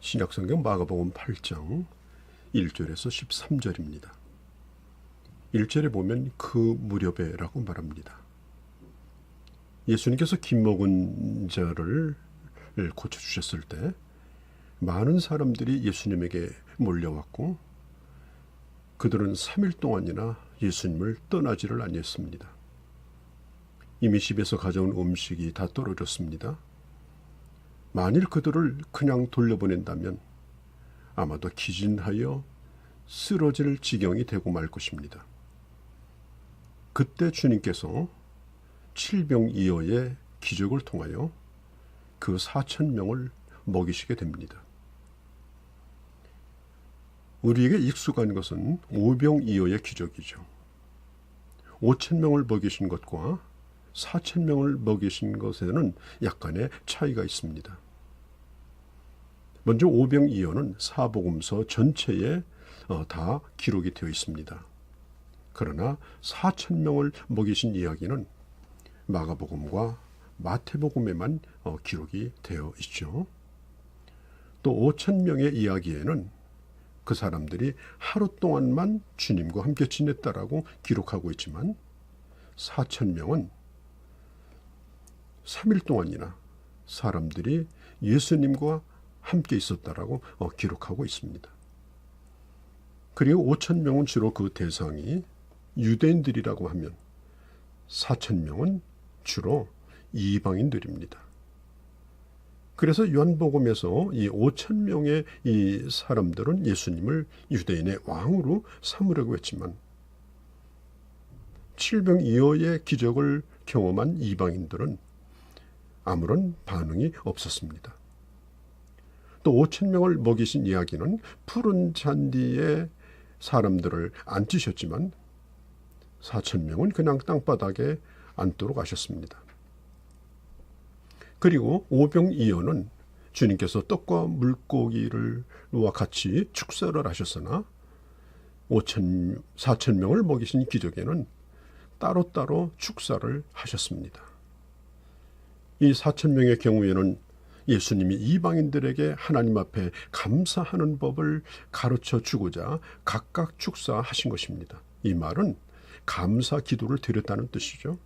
신약성경 마가복음 8장 1절에서 13절입니다. 1절에 보면 그 무렵에라고 말합니다. 예수님께서 김 먹은 자를 고쳐주셨을 때 많은 사람들이 예수님에게 몰려왔고 그들은 3일 동안이나 예수님을 떠나지를 아니했습니다. 이미 집에서 가져온 음식이 다 떨어졌습니다. 만일 그들을 그냥 돌려보낸다면 아마도 기진하여 쓰러질 지경이 되고 말 것입니다. 그때 주님께서 칠병이어의 기적을 통하여 그 4,000명을 먹이시게 됩니다. 우리에게 익숙한 것은 오병이어의 기적이죠. 5,000명을 먹이신 것과 4,000명을 먹이신 것에는 약간의 차이가 있습니다. 먼저 오병이어는 사복음서 전체에 다 기록이 되어 있습니다. 그러나 4,000명을 먹이신 이야기는 마가복음과 마태복음에만 기록이 되어 있죠. 또 5,000명의 이야기에는 그 사람들이 하루 동안만 주님과 함께 지냈다라고 기록하고 있지만 4,000명은 3일 동안이나 사람들이 예수님과 함께 있었다라고 기록하고 있습니다. 그리고 5,000명은 주로 그 대상이 유대인들이라고 하면 4,000명은 주로 이방인들입니다. 그래서 요한복음에서 이 5,000명의 이 사람들은 예수님을 유대인의 왕으로 삼으려고 했지만 칠병이어의 기적을 경험한 이방인들은 아무런 반응이 없었습니다. 또 5,000명을 먹이신 이야기는 푸른 잔디에 사람들을 앉히셨지만 4,000명은 그냥 땅바닥에 앉도록 하셨습니다. 그리고 오병이어는 주님께서 떡과 물고기와 같이 축사를 하셨으나 4,000명을 먹이신 기적에는 따로따로 축사를 하셨습니다. 이 4,000명의 경우에는 예수님이 이방인들에게 하나님 앞에 감사하는 법을 가르쳐 주고자 각각 축사하신 것입니다. 이 말은 감사 기도를 드렸다는 뜻이죠.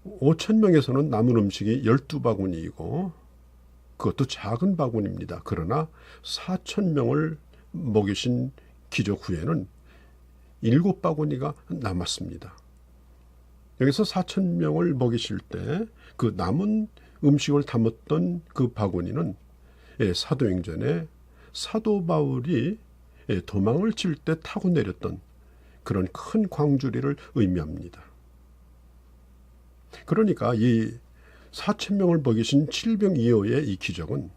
5,000명에서는 남은 음식이 12바구니이고 그것도 작은 바구니입니다. 그러나 4,000명을 먹이신 기적 후에는 7바구니가 남았습니다. 여기서 4,000명을 먹이실 때 그 남은 음식을 담았던 그 바구니는 사도행전에 사도 바울이 도망을 칠 때 타고 내렸던 그런 큰 광주리를 의미합니다. 그러니까 이 4,000명을 먹이신 칠병이어의 이 기적은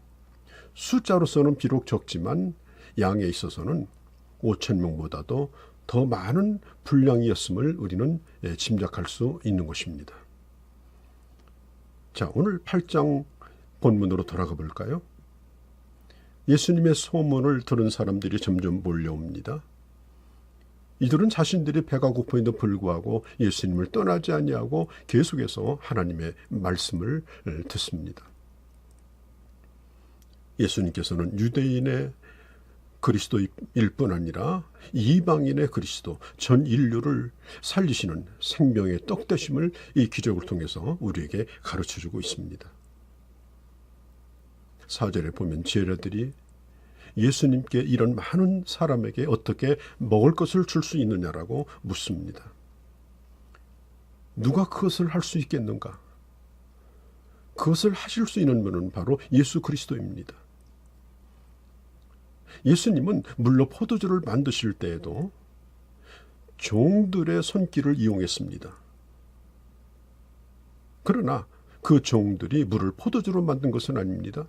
숫자로서는 비록 적지만 양에 있어서는 5,000명보다도 더 많은 분량이었음을 우리는 짐작할 수 있는 것입니다. 자, 오늘 8장 본문으로 돌아가 볼까요? 예수님의 소문을 들은 사람들이 점점 몰려옵니다. 이들은 자신들이 배가 고프임에도 불구하고 예수님을 떠나지 아니하고 계속해서 하나님의 말씀을 듣습니다. 예수님께서는 유대인의 그리스도일 뿐 아니라 이방인의 그리스도, 전 인류를 살리시는 생명의 떡 되심을 이 기적을 통해서 우리에게 가르쳐주고 있습니다. 4절에 보면 제자들이 예수님께 이런 많은 사람에게 어떻게 먹을 것을 줄 수 있느냐라고 묻습니다. 누가 그것을 할 수 있겠는가? 그것을 하실 수 있는 분은 바로 예수 그리스도입니다. 예수님은 물로 포도주를 만드실 때에도 종들의 손길을 이용했습니다. 그러나 그 종들이 물을 포도주로 만든 것은 아닙니다.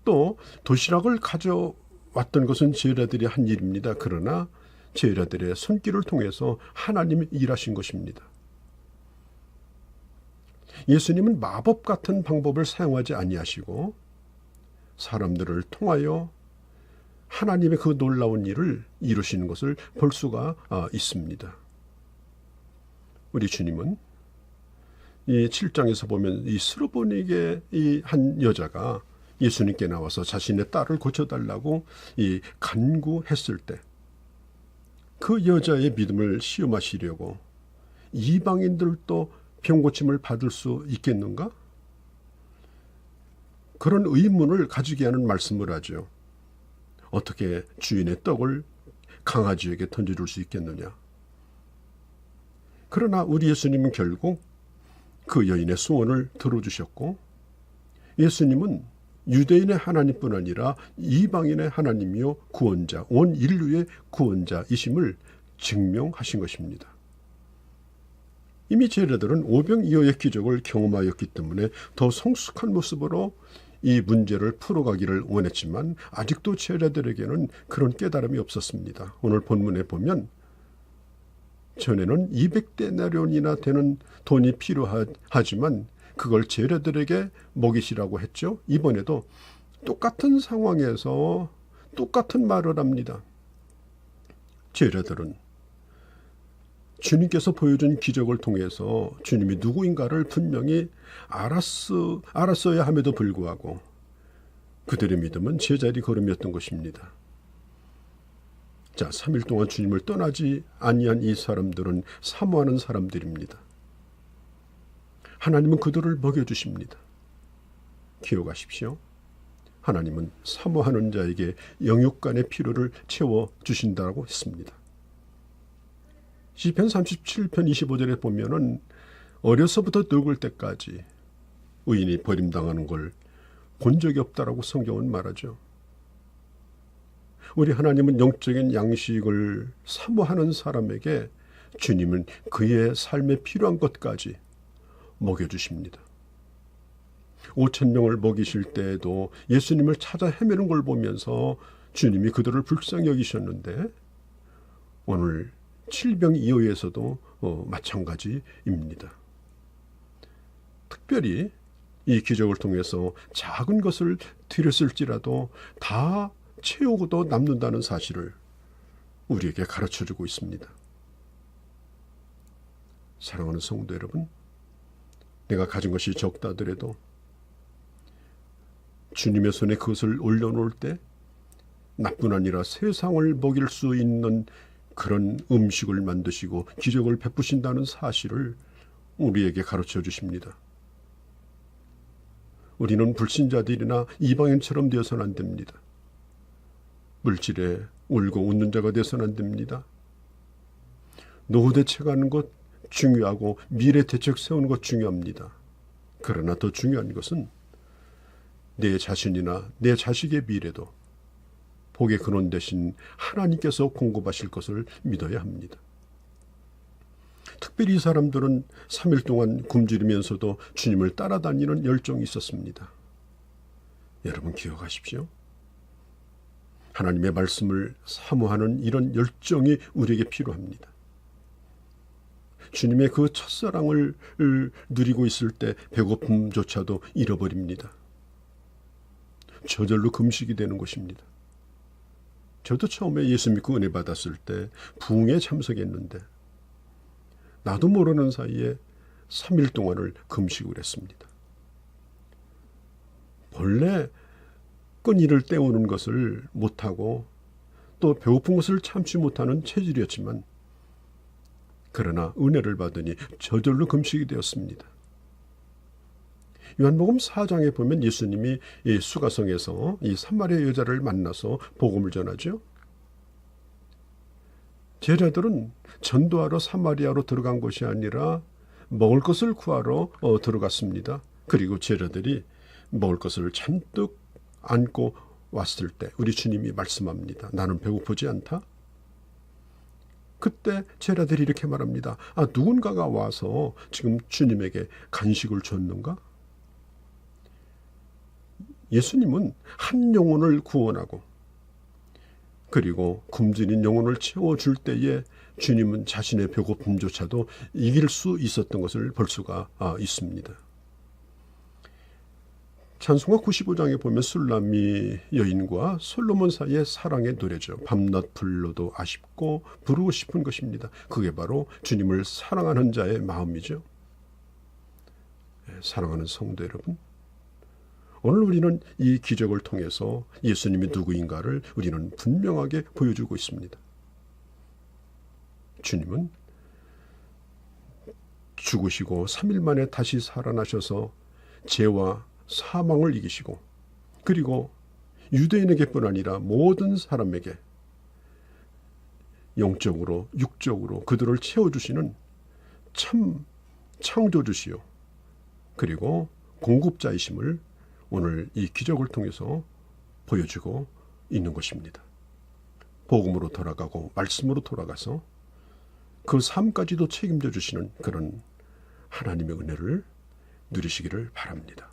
또 도시락을 가져왔던 것은 제자들이 한 일입니다. 그러나 제자들의 손길을 통해서 하나님이 일하신 것입니다. 예수님은 마법 같은 방법을 사용하지 아니하시고 사람들을 통하여 하나님의 그 놀라운 일을 이루시는 것을 볼 수가 있습니다. 우리 주님은 이 7장에서 보면 이 스로보닉의 이 한 여자가 예수님께 나와서 자신의 딸을 고쳐달라고 이 간구했을 때 그 여자의 믿음을 시험하시려고 이방인들도 병고침을 받을 수 있겠는가? 그런 의문을 가지게 하는 말씀을 하죠. 어떻게 주인의 떡을 강아지에게 던져줄 수 있겠느냐? 그러나 우리 예수님은 결국 그 여인의 소원을 들어주셨고, 예수님은 유대인의 하나님뿐 아니라 이방인의 하나님이요 구원자, 온 인류의 구원자이심을 증명하신 것입니다. 이미 제자들은 오병이어의 기적을 경험하였기 때문에 더 성숙한 모습으로 이 문제를 풀어가기를 원했지만 아직도 제자들에게는 그런 깨달음이 없었습니다. 오늘 본문에 보면 전에는 200데나리온이나 되는 돈이 필요하지만 그걸 제자들에게 먹이시라고 했죠. 이번에도 똑같은 상황에서 똑같은 말을 합니다. 제자들은 주님께서 보여준 기적을 통해서 주님이 누구인가를 분명히 알았어야 함에도 불구하고 그들의 믿음은 제자리 걸음이었던 것입니다. 자, 3일 동안 주님을 떠나지 아니한 이 사람들은 사모하는 사람들입니다. 하나님은 그들을 먹여주십니다. 기억하십시오. 하나님은 사모하는 자에게 영육간의 필요를 채워주신다고 했습니다. 시편 37편 25절에 보면은 어려서부터 늙을 때까지 의인이 버림당하는 걸 본 적이 없다라고 성경은 말하죠. 우리 하나님은 영적인 양식을 사모하는 사람에게 주님은 그의 삶에 필요한 것까지 먹여주십니다. 5,000명을 먹이실 때에도 예수님을 찾아 헤매는 걸 보면서 주님이 그들을 불쌍히 여기셨는데 오늘 7병이어에서도 마찬가지입니다. 특별히 이 기적을 통해서 작은 것을 드렸을지라도 다 채우고도 남는다는 사실을 우리에게 가르쳐주고 있습니다. 사랑하는 성도 여러분, 내가 가진 것이 적다더라도 주님의 손에 그것을 올려놓을 때 나뿐 아니라 세상을 먹일 수 있는 그런 음식을 만드시고 기적을 베푸신다는 사실을 우리에게 가르쳐 주십니다. 우리는 불신자들이나 이방인처럼 되어서는 안 됩니다. 물질에 울고 웃는 자가 되어서는 안 됩니다. 노후 대책하는 것 중요하고 미래 대책 세우는 것 중요합니다. 그러나 더 중요한 것은 내 자신이나 내 자식의 미래도 복의 근원 되신 하나님께서 공급하실 것을 믿어야 합니다. 특별히 이 사람들은 3일 동안 굶주리면서도 주님을 따라다니는 열정이 있었습니다. 여러분 기억하십시오. 하나님의 말씀을 사모하는 이런 열정이 우리에게 필요합니다. 주님의 그 첫사랑을 누리고 있을 때 배고픔조차도 잃어버립니다. 저절로 금식이 되는 것입니다. 저도 처음에 예수 믿고 은혜 받았을 때 부흥에 참석했는데 나도 모르는 사이에 3일 동안을 금식을 했습니다. 본래 끈이를 때우는 것을 못하고 또 배고픈 것을 참지 못하는 체질이었지만 그러나 은혜를 받으니 저절로 금식이 되었습니다. 요한복음 4장에 보면 예수님이 이 수가성에서 이 사마리아 여자를 만나서 복음을 전하죠. 제자들은 전도하러 사마리아로 들어간 것이 아니라 먹을 것을 구하러 들어갔습니다. 그리고 제자들이 먹을 것을 잔뜩 안고 왔을 때 우리 주님이 말씀합니다. 나는 배고프지 않다? 그때 제자들이 이렇게 말합니다. 누군가가 와서 지금 주님에게 간식을 줬는가? 예수님은 한 영혼을 구원하고 그리고 굶주린 영혼을 채워줄 때에 주님은 자신의 배고픔조차도 이길 수 있었던 것을 볼 수가 있습니다. 찬송가 95장에 보면 술람미 여인과 솔로몬 사이의 사랑의 노래죠. 밤낮 불러도 아쉽고 부르고 싶은 것입니다. 그게 바로 주님을 사랑하는 자의 마음이죠. 사랑하는 성도 여러분, 오늘 우리는 이 기적을 통해서 예수님이 누구인가를 우리는 분명하게 보여주고 있습니다. 주님은 죽으시고 3일 만에 다시 살아나셔서 죄와 사망을 이기시고, 그리고 유대인에게뿐 아니라 모든 사람에게 영적으로 육적으로 그들을 채워주시는 참 창조주시요, 그리고 공급자이심을 오늘 이 기적을 통해서 보여주고 있는 것입니다. 복음으로 돌아가고 말씀으로 돌아가서 그 삶까지도 책임져 주시는 그런 하나님의 은혜를 누리시기를 바랍니다.